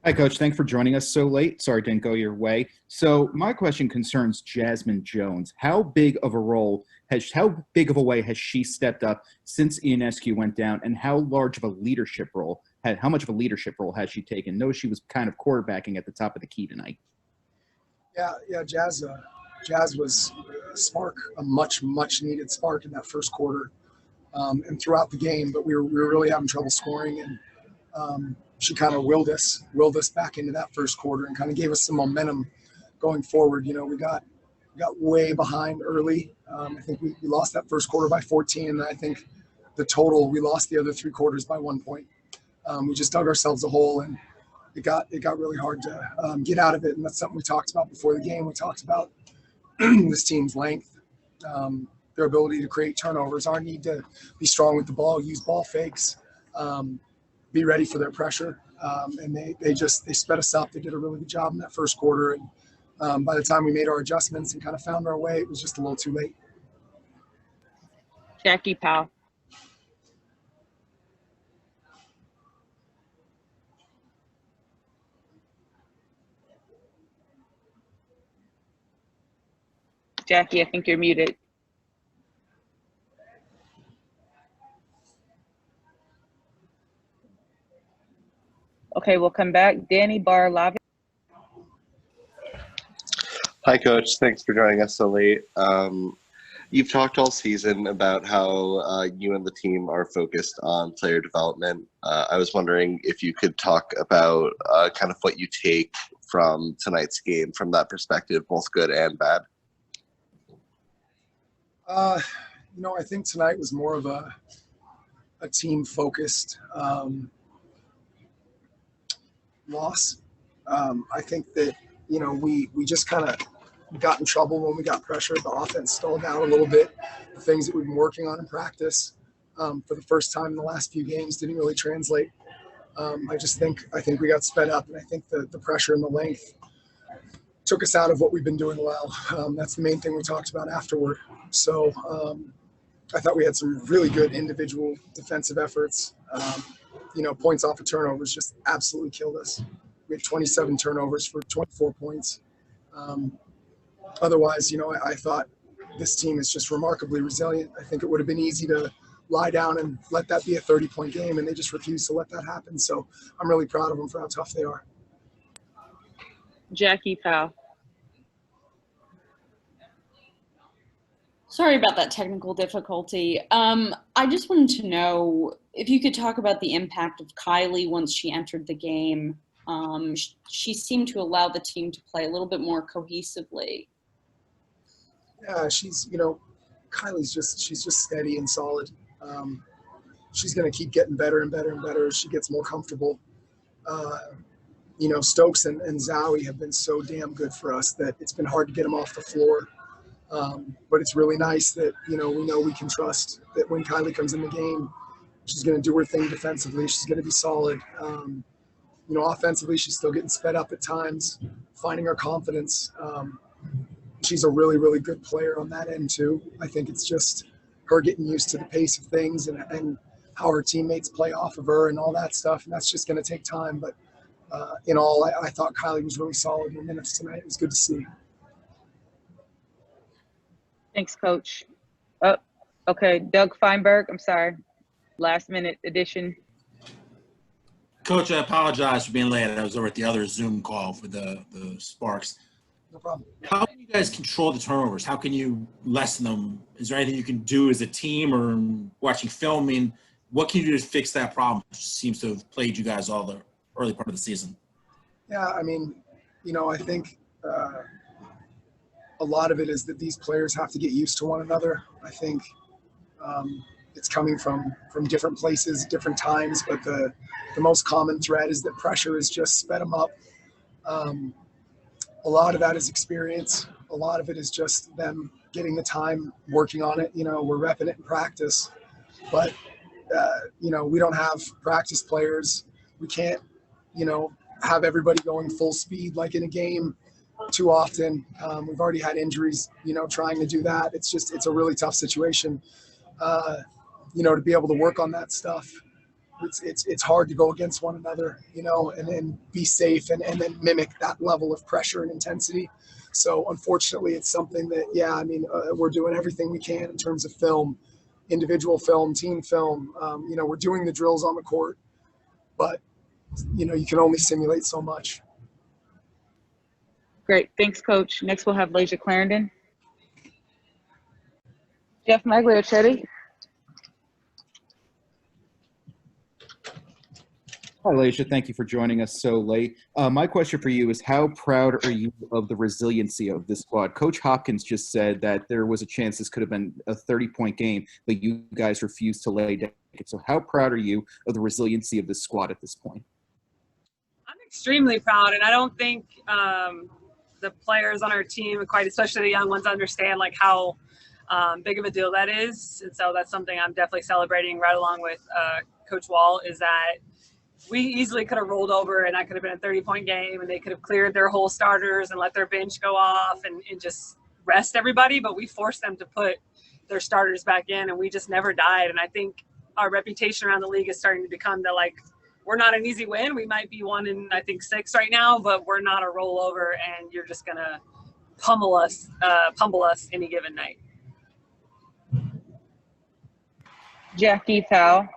Hi, Coach. Thanks for joining us so late. Sorry it didn't go your way. So my question concerns Jazmine Jones. How big of a way has she stepped up since Ionescu went down, and how much of a leadership role has she taken? Though she was kind of quarterbacking at the top of the key tonight. Yeah, Jazz was a spark, a much needed spark in that first quarter, and throughout the game. But we were really having trouble scoring, and she kind of willed us back into that first quarter, and kind of gave us some momentum going forward. You know, we got way behind early. I think we lost that first quarter by 14, and I think the total we lost the other three quarters by 1 point. We just dug ourselves a hole, and it got really hard to get out of it. And that's something we talked about before the game. We talked about this team's length, their ability to create turnovers, our need to be strong with the ball, use ball fakes, be ready for their pressure. And they sped us up. They did a really good job in that first quarter. And by the time we made our adjustments and kind of found our way, it was just a little too late. Jackie Powell. Jackie, I think you're muted. Okay, we'll come back. Danny Barlavi. Hi, Coach. Thanks for joining us so late. You've talked all season about how you and the team are focused on player development. I was wondering if you could talk about kind of what you take from tonight's game from that perspective, both good and bad. I think tonight was more of a team-focused loss. I think that, we just kind of got in trouble when we got pressured. The offense stalled out a little bit. The things that we've been working on in practice for the first time in the last few games didn't really translate. I think we got sped up, and I think the pressure and the length took us out of what we've been doing well. That's the main thing we talked about afterward. So I thought we had some really good individual defensive efforts. Points off of turnovers just absolutely killed us. We had 27 turnovers for 24 points. Otherwise, I thought this team is just remarkably resilient. I think it would have been easy to lie down and let that be a 30-point game, and they just refused to let that happen. So I'm really proud of them for how tough they are. Jackie Powell. Sorry about that technical difficulty. I just wanted to know if you could talk about the impact of Kylie once she entered the game. She seemed to allow the team to play a little bit more cohesively. Yeah, Kylie's she's just steady and solid. She's going to keep getting better and better and better as she gets more comfortable. Stokes and Zowie have been so damn good for us that it's been hard to get them off the floor. But it's really nice that, we know we can trust that when Kylie comes in the game, she's going to do her thing defensively. She's going to be solid. Offensively, she's still getting sped up at times, finding her confidence. She's a really, really good player on that end, too. I think it's just her getting used to the pace of things and how her teammates play off of her and all that stuff. And that's just going to take time. But in all, I thought Kylie was really solid in the minutes tonight. It was good to see. Thanks, Coach. Oh, okay. Doug Feinberg, I'm sorry. Last minute addition. Coach, I apologize for being late. I was over at the other Zoom call for the Sparks. No problem. How can you guys control the turnovers? How can you lessen them? Is there anything you can do as a team or watching film? I mean, what can you do to fix that problem? It seems to have plagued you guys all the early part of the season. Yeah, I think a lot of it is that these players have to get used to one another. I think it's coming from different places, different times, but the most common thread is that pressure has just sped them up. A lot of that is experience. A lot of it is just them getting the time working on it. We're repping it in practice, but we don't have practice players. We can't, have everybody going full speed like in a game too often. We've already had injuries, trying to do that. It's a really tough situation, to be able to work on that stuff. it's hard to go against one another, you know, and then be safe and then mimic that level of pressure and intensity. So unfortunately, it's something that, yeah, I mean, we're doing everything we can in terms of film, individual film, team film. You know, we're doing the drills on the court, but, you know, you can only simulate so much. Great. Thanks, Coach. Next, we'll have Layshia Clarendon. Jeff Magliochetti. Hi, Layshia. Thank you for joining us so late. My question for you is, how proud are you of the resiliency of this squad? Coach Hopkins just said that there was a chance this could have been a 30-point game, but you guys refused to lay down. So how proud are you of the resiliency of this squad at this point? I'm extremely proud, and I don't think the players on our team, quite especially the young ones, understand like how big of a deal that is. And so that's something I'm definitely celebrating right along with Coach Walt, is that we easily could have rolled over and that could have been a 30-point game and they could have cleared their whole starters and let their bench go off and just rest everybody. But we forced them to put their starters back in and we just never died. And I think our reputation around the league is starting to become that, like, we're not an easy win. We might be 1 in, I think, 6 right now, but we're not a rollover and you're just going to pummel us any given night. Jackie Tao.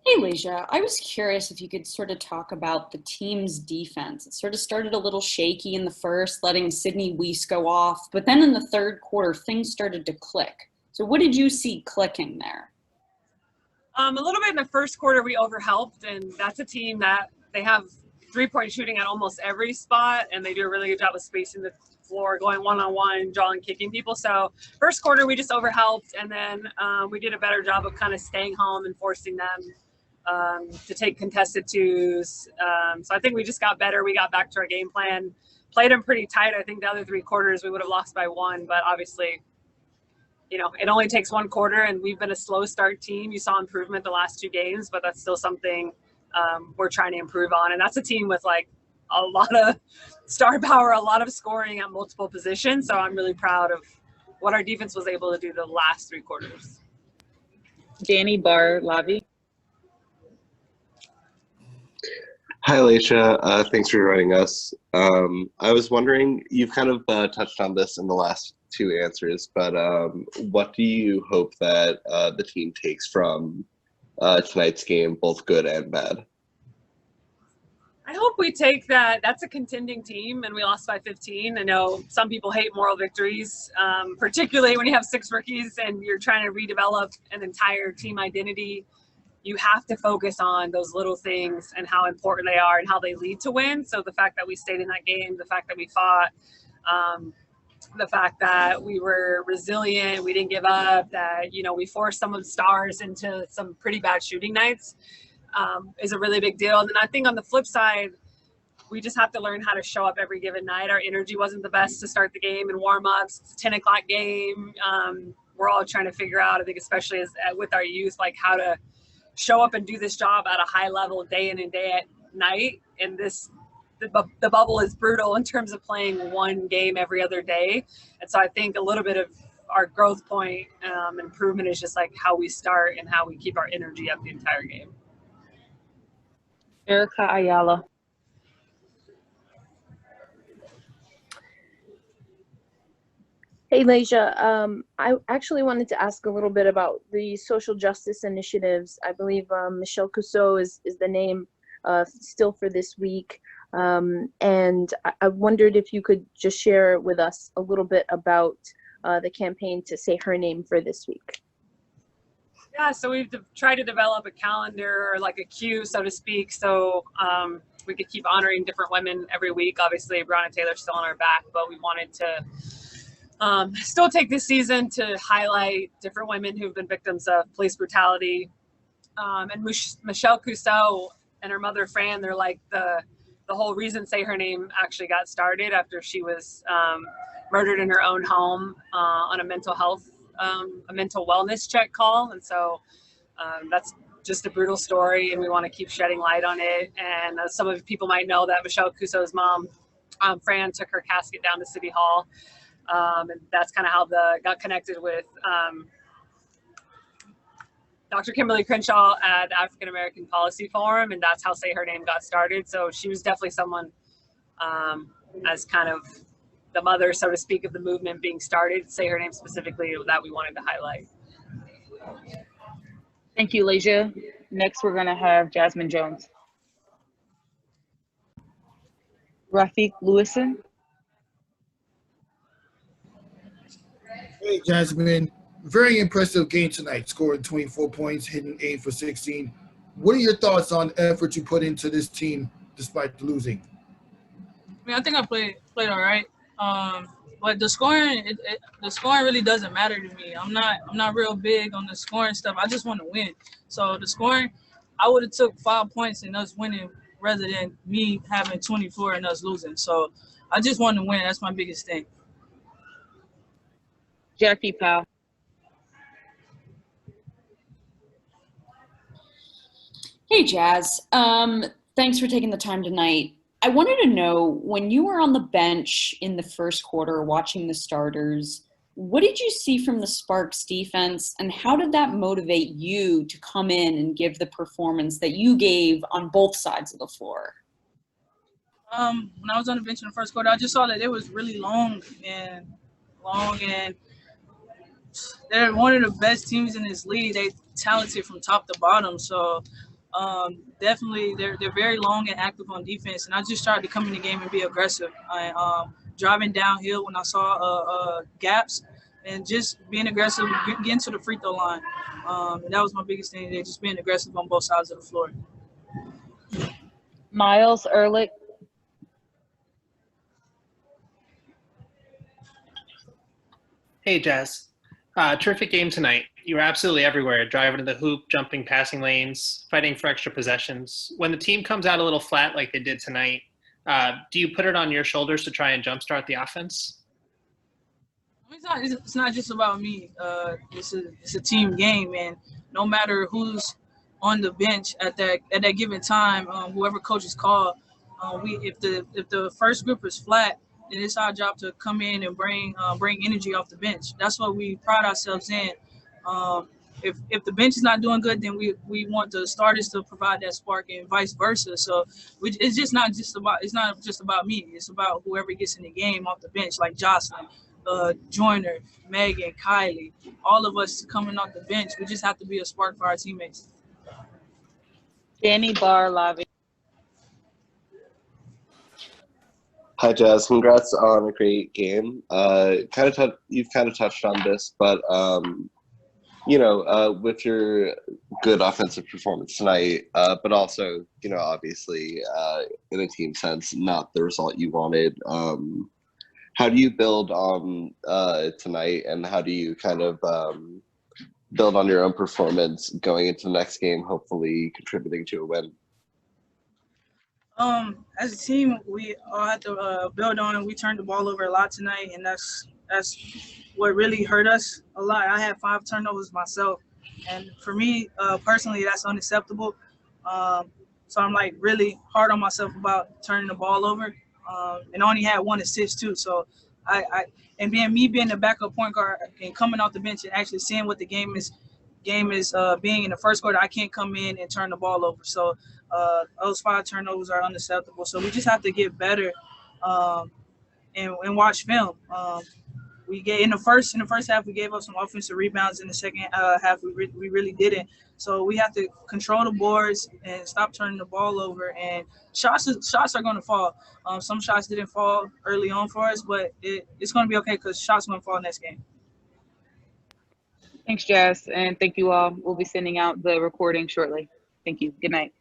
Hey, Layshia, I was curious if you could sort of talk about the team's defense. It sort of started a little shaky in the first, letting Sydney Weiss go off. But then in the third quarter, things started to click. So what did you see clicking there? A little bit in the first quarter, we overhelped, and that's a team that they have 3-point shooting at almost every spot, and they do a really good job of spacing the floor, going one-on-one, drawing, kicking people. So first quarter, we just overhelped, and then we did a better job of kind of staying home and forcing them to take contested twos. So I think we just got better. We got back to our game plan, played them pretty tight. I think the other 3 quarters we would have lost by 1, but obviously, you know, it only takes 1 quarter, and we've been a slow start team. You saw improvement the last 2 games, but that's still something we're trying to improve on. And that's a team with like a lot of star power, a lot of scoring at multiple positions. So I'm really proud of what our defense was able to do the last 3 quarters. Danny Bar-Lavi. Hi, Layshia. Thanks for joining us. I was wondering, you've kind of touched on this in the last 2 answers, but what do you hope that the team takes from tonight's game, both good and bad? I hope we take that. That's a contending team, and we lost by 15. I know some people hate moral victories, particularly when you have 6 rookies and you're trying to redevelop an entire team identity. You have to focus on those little things and how important they are and how they lead to win. So the fact that we stayed in that game, the fact that we fought, the fact that we were resilient, we didn't give up, that, you know, we forced some of the stars into some pretty bad shooting nights is a really big deal. And then I think on the flip side, we just have to learn how to show up every given night. Our energy wasn't the best to start the game in warm-ups. It's a 10 o'clock game. We're all trying to figure out, I think, especially with our youth, like how to show up and do this job at a high level day in and day at night. And the bubble is brutal in terms of playing 1 game every other day. And so I think a little bit of our growth point improvement is just like how we start and how we keep our energy up the entire game. Erica Ayala. Hey, Layshia, I actually wanted to ask a little bit about the social justice initiatives. I believe Michelle Cousseau is the name still for this week. And I wondered if you could just share with us a little bit about the campaign to say her name for this week. Yeah, so we've tried to develop a calendar, or like a queue, so to speak, so we could keep honoring different women every week. Obviously, Breonna Taylor's still on our back, but we wanted to still take this season to highlight different women who've been victims of police brutality. And Michelle Cousseau and her mother, Fran, they're like the whole reason Say Her Name actually got started after she was murdered in her own home on a mental wellness check call. And so that's just a brutal story, and we want to keep shedding light on it. And some of people might know that Michelle Cousseau's mom, Fran, took her casket down to City Hall. And that's kind of how got connected with Dr. Kimberly Crenshaw at the African American Policy Forum, and that's how Say Her Name got started. So she was definitely someone as kind of the mother, so to speak, of the movement being started, Say Her Name specifically, that we wanted to highlight. Thank you, Layshia. Next, we're going to have Jazmine Jones. Rafiq Lewison. Hey, Jazmine. Very impressive game tonight, scoring 24 points, hitting 8 for 16. What are your thoughts on the effort you put into this team despite the losing? I mean, I think I played all right. But the scoring, the scoring really doesn't matter to me. I'm not real big on the scoring stuff. I just want to win. So the scoring, I would have took 5 points and us winning rather than me having 24 and us losing. So I just want to win. That's my biggest thing. Jackie Powell. Hey, Jazz. Thanks for taking the time tonight. I wanted to know, when you were on the bench in the first quarter watching the starters, what did you see from the Sparks defense, and how did that motivate you to come in and give the performance that you gave on both sides of the floor? When I was on the bench in the first quarter, I just saw that it was really long, and they're one of the best teams in this league. They talented from top to bottom. So definitely they're very long and active on defense. And I just tried to come in the game and be aggressive. Driving downhill when I saw gaps and just being aggressive, getting to the free throw line. And that was my biggest thing today, just being aggressive on both sides of the floor. Miles Ehrlich. Hey, Jazz. Terrific game tonight. You were absolutely everywhere, driving to the hoop, jumping passing lanes, fighting for extra possessions. When the team comes out a little flat like they did tonight, do you put it on your shoulders to try and jumpstart the offense? It's not just about me. It's a team game, and no matter who's on the bench at that given time, whoever coaches call, if the first group is flat, then it's our job to come in and bring energy off the bench. That's what we pride ourselves in. If the bench is not doing good, then we want the starters to provide that spark, and vice versa. So it's not just about me. It's about whoever gets in the game off the bench, like Jazmine, Joyner, Megan, Kylie, all of us coming off the bench. We just have to be a spark for our teammates. Danny Barlavi. Hi, Jazz. Congrats on a great game. You've kind of touched on this, but with your good offensive performance tonight, but also, obviously in a team sense, not the result you wanted. How do you build on tonight, and how do you kind of build on your own performance going into the next game, hopefully contributing to a win? As a team, we all had to build on it. We turned the ball over a lot tonight, and that's what really hurt us a lot. I had 5 turnovers myself, and for me personally, that's unacceptable. So I'm like really hard on myself about turning the ball over, and only had 1 assist too. So and being the backup point guard and coming off the bench and actually seeing what the game is being in the first quarter, I can't come in and turn the ball over. So those 5 turnovers are unacceptable. So we just have to get better and watch film. We get in the first half, we gave up some offensive rebounds. In the second half, we really didn't. So we have to control the boards and stop turning the ball over. And shots are going to fall. Some shots didn't fall early on for us, but it's going to be okay because shots are going to fall next game. Thanks, Jazz, and thank you all. We'll be sending out the recording shortly. Thank you. Good night.